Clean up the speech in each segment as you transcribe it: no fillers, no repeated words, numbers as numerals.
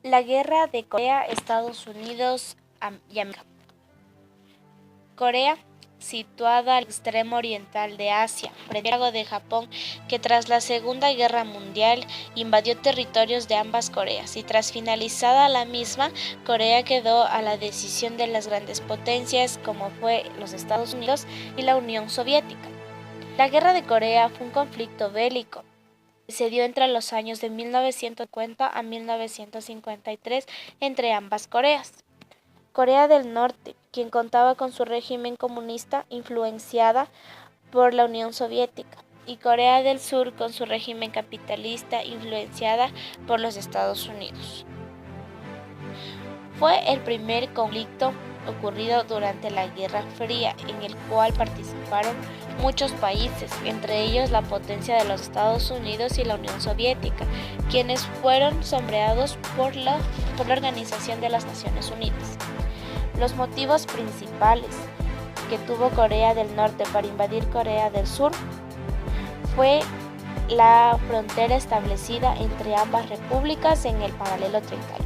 La Guerra de Corea, Estados Unidos y América. Corea, situada al extremo oriental de Asia, frente al lago de Japón, que tras la Segunda Guerra Mundial invadió territorios de ambas Coreas, y tras finalizada la misma, Corea quedó a la decisión de las grandes potencias como fue los Estados Unidos y la Unión Soviética. La Guerra de Corea fue un conflicto bélico. Se dio entre los años de 1950 a 1953 entre ambas Coreas. Corea del Norte, quien contaba con su régimen comunista influenciada por la Unión Soviética, y Corea del Sur con su régimen capitalista influenciada por los Estados Unidos. Fue el primer conflicto ocurrido durante la Guerra Fría, en el cual participaron muchos países, entre ellos la potencia de los Estados Unidos y la Unión Soviética, quienes fueron sombreados por la Organización de las Naciones Unidas. Los motivos principales que tuvo Corea del Norte para invadir Corea del Sur fue la frontera establecida entre ambas repúblicas en el paralelo 38.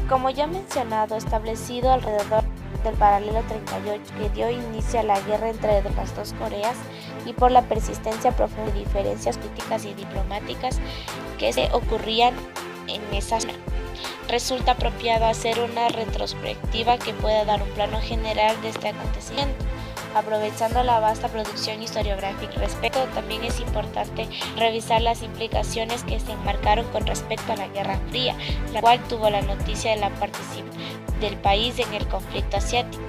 Como ya mencionado, establecido alrededor del paralelo 38, que dio inicio a la guerra entre las dos Coreas, y por la persistencia profunda de diferencias políticas y diplomáticas que se ocurrían en esa zona. Resulta apropiado hacer una retrospectiva que pueda dar un plano general de este acontecimiento. Aprovechando la vasta producción historiográfica al respecto, también es importante revisar las implicaciones que se enmarcaron con respecto a la Guerra Fría, la cual tuvo la noticia de la participación del país en el conflicto asiático.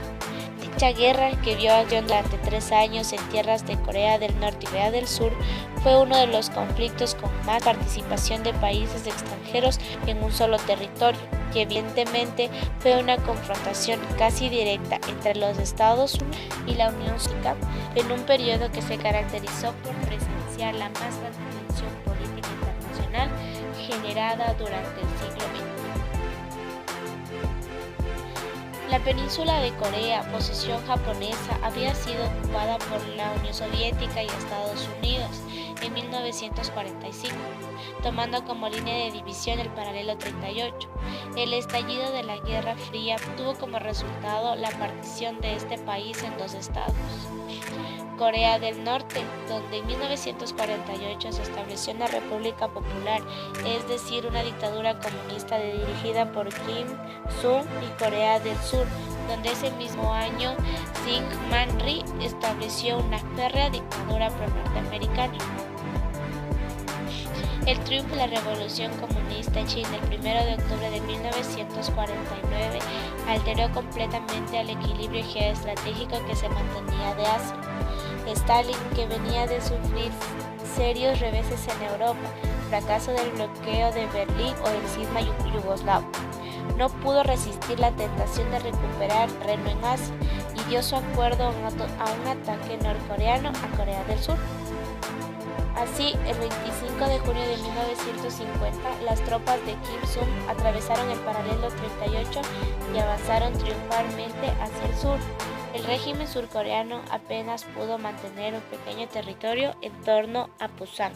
Dicha guerra, que vio acción durante 3 años en tierras de Corea del Norte y Corea del Sur, fue uno de los conflictos con más participación de países extranjeros en un solo territorio, que evidentemente fue una confrontación casi directa entre los Estados Unidos y la Unión Soviética, en un periodo que se caracterizó por presenciar la más grande tensión política internacional generada durante el siglo XX. La península de Corea, posesión japonesa, había sido ocupada por la Unión Soviética y Estados Unidos en 1945, tomando como línea de división el paralelo 38. El estallido de la Guerra Fría tuvo como resultado la partición de este país en 2 estados. Corea del Norte, donde en 1948 se estableció una república popular, es decir, una dictadura comunista dirigida por Kim Il-sung, y Corea del Sur, donde ese mismo año Syngman-rhee estableció una férrea dictadura pro-norteamericana. El triunfo de la Revolución Comunista en China el 1 de octubre de 1949 alteró completamente el equilibrio geoestratégico que se mantenía de Asia. Stalin, que venía de sufrir serios reveses en Europa, fracaso del bloqueo de Berlín o el cisma yugoslavo, no pudo resistir la tentación de recuperar terreno en Asia y dio su acuerdo a un ataque norcoreano a Corea del Sur. Así, el 25 de junio de 1950, las tropas de Kim Il-sung atravesaron el paralelo 38 y avanzaron triunfalmente hacia el sur. El régimen surcoreano apenas pudo mantener un pequeño territorio en torno a Pusan.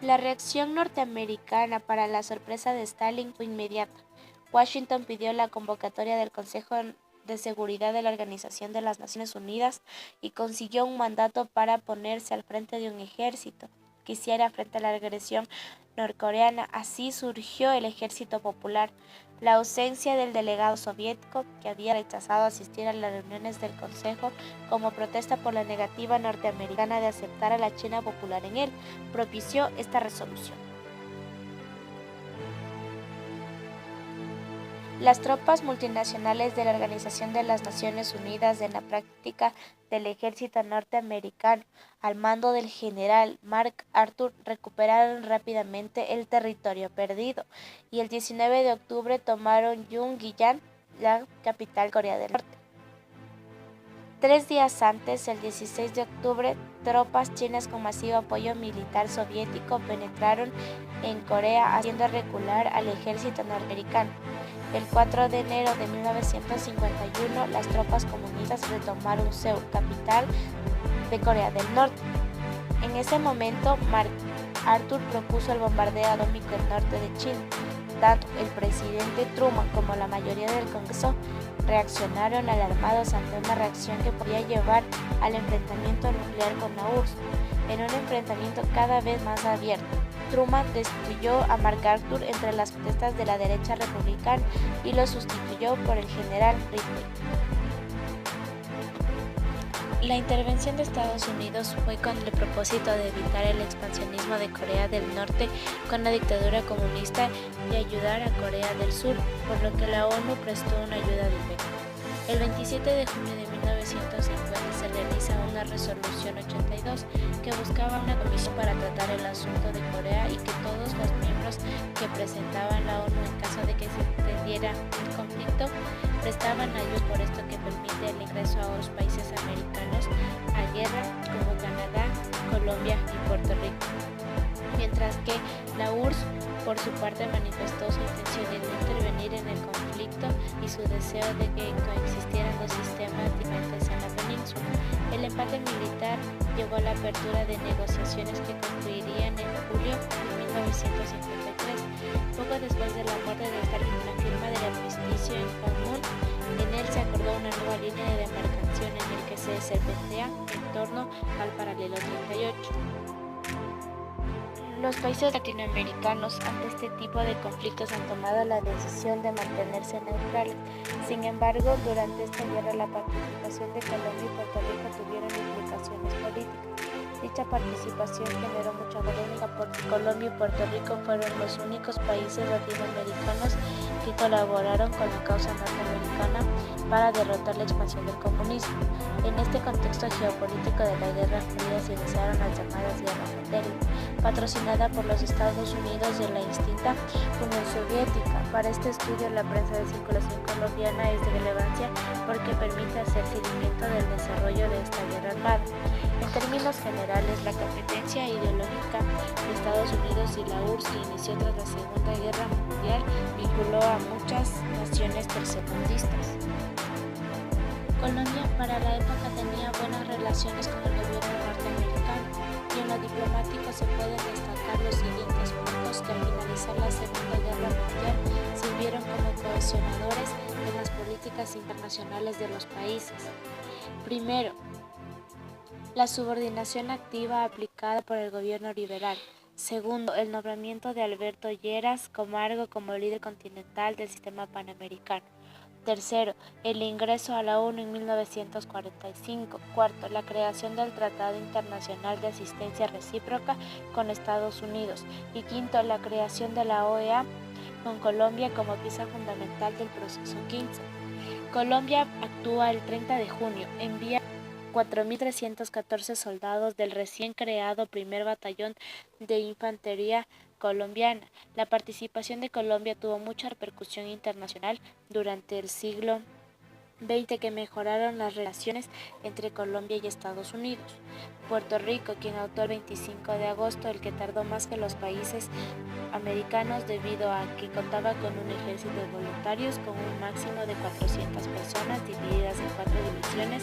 La reacción norteamericana para la sorpresa de Stalin fue inmediata. Washington pidió la convocatoria del Consejo de Seguridad de la Organización de las Naciones Unidas y consiguió un mandato para ponerse al frente de un ejército que hiciera frente a la agresión norcoreana. Así surgió el Ejército Popular. La ausencia del delegado soviético, que había rechazado asistir a las reuniones del Consejo como protesta por la negativa norteamericana de aceptar a la China Popular en él, propició esta resolución. Las tropas multinacionales de la Organización de las Naciones Unidas, en la práctica del ejército norteamericano, al mando del general MacArthur, recuperaron rápidamente el territorio perdido y el 19 de octubre tomaron Pyongyang, la capital de Corea del Norte. 3 días antes, el 16 de octubre, tropas chinas con masivo apoyo militar soviético penetraron en Corea, haciendo recular al ejército norteamericano. El 4 de enero de 1951, las tropas comunistas retomaron Seúl, capital de Corea del Norte. En ese momento, MacArthur propuso el bombardeo atómico del norte de China. Tanto el presidente Truman como la mayoría del Congreso reaccionaron alarmados ante una reacción que podía llevar al enfrentamiento nuclear con la URSS, en un enfrentamiento cada vez más abierto. Truman destituyó a MacArthur entre las protestas de la derecha republicana y lo sustituyó por el general Ridley. La intervención de Estados Unidos fue con el propósito de evitar el expansionismo de Corea del Norte con la dictadura comunista y ayudar a Corea del Sur, por lo que la ONU prestó una ayuda directa. El 27 de junio de 1950 se realiza una resolución 82 que buscaba una comisión para tratar el asunto de Corea y que todos los miembros que presentaban la ONU en caso de que se extendiera el conflicto prestaban ayuda, por esto que permite el ingreso a los países americanos a guerra como Canadá, Colombia y Puerto Rico. Mientras que la URSS por su parte manifestó su intención de no intervenir en el conflicto y su deseo de que coexistieran dos sistemas diferentes en la península. El empate militar llevó a la apertura de negociaciones que concluirían en julio de 1953. Poco después de la muerte de Stalin, la firma del armisticio en común, en él se acordó una nueva línea de demarcación en el que se serpentea en torno al paralelo 38. Los países latinoamericanos ante este tipo de conflictos han tomado la decisión de mantenerse neutrales. Sin embargo, durante esta guerra la participación de Colombia y Puerto Rico tuvieron implicaciones políticas. Dicha participación generó mucha polémica porque Colombia y Puerto Rico fueron los únicos países latinoamericanos que colaboraron con la causa norteamericana para derrotar la expansión del comunismo. En este contexto geopolítico de la Guerra Fría se iniciaron las llamadas guerras satélite, patrocinada por los Estados Unidos y la extinta Unión Soviética. Para este estudio, la prensa de circulación colombiana es de relevancia porque permite hacer seguimiento del desarrollo de esta guerra armada. En términos generales, la competencia ideológica de Estados Unidos y la URSS, que inició tras la Segunda Guerra Mundial, vinculó a muchas naciones tercermundistas. Colombia para la época tenía buenas relaciones con el gobierno norteamericano y en lo diplomático se pueden destacar los siguientes puntos que al finalizar la Segunda Guerra Mundial sirvieron como cohesionadores en las políticas internacionales de los países. Primero, la subordinación activa aplicada por el gobierno liberal. Segundo, el nombramiento de Alberto Lleras Camargo como líder continental del sistema panamericano. Tercero, el ingreso a la ONU en 1945. Cuarto, la creación del Tratado Internacional de Asistencia Recíproca con Estados Unidos. Y quinto, la creación de la OEA con Colombia como pieza fundamental del proceso 15. Colombia actúa el 30 de junio, envía 4.314 soldados del recién creado primer batallón de infantería colombiana. La participación de Colombia tuvo mucha repercusión internacional durante el siglo XX, que mejoraron las relaciones entre Colombia y Estados Unidos. Puerto Rico, quien actuó el 25 de agosto, el que tardó más que los países americanos debido a que contaba con un ejército de voluntarios con un máximo de 400 personas divididas en 4 divisiones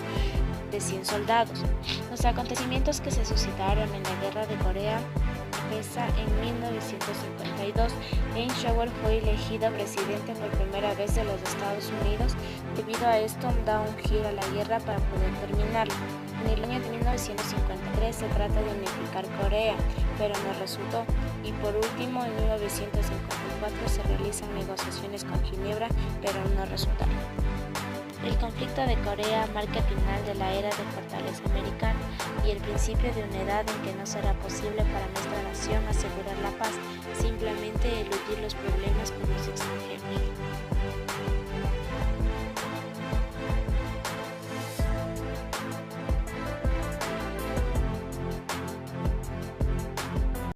de 100 soldados. Los acontecimientos que se suscitaron en la Guerra de Corea empieza en 1952. Eisenhower fue elegido presidente por primera vez de los Estados Unidos. Debido a esto, da un giro a la guerra para poder terminarla. En el año de 1953 se trata de unificar Corea, pero no resultó. Y por último, en 1954 se realizan negociaciones con Ginebra, pero no resultaron. El conflicto de Corea marca el final de la era de fortaleza americana y el principio de una edad en que no será posible para nuestra nación asegurar la paz, simplemente eludir los problemas con los extranjeros.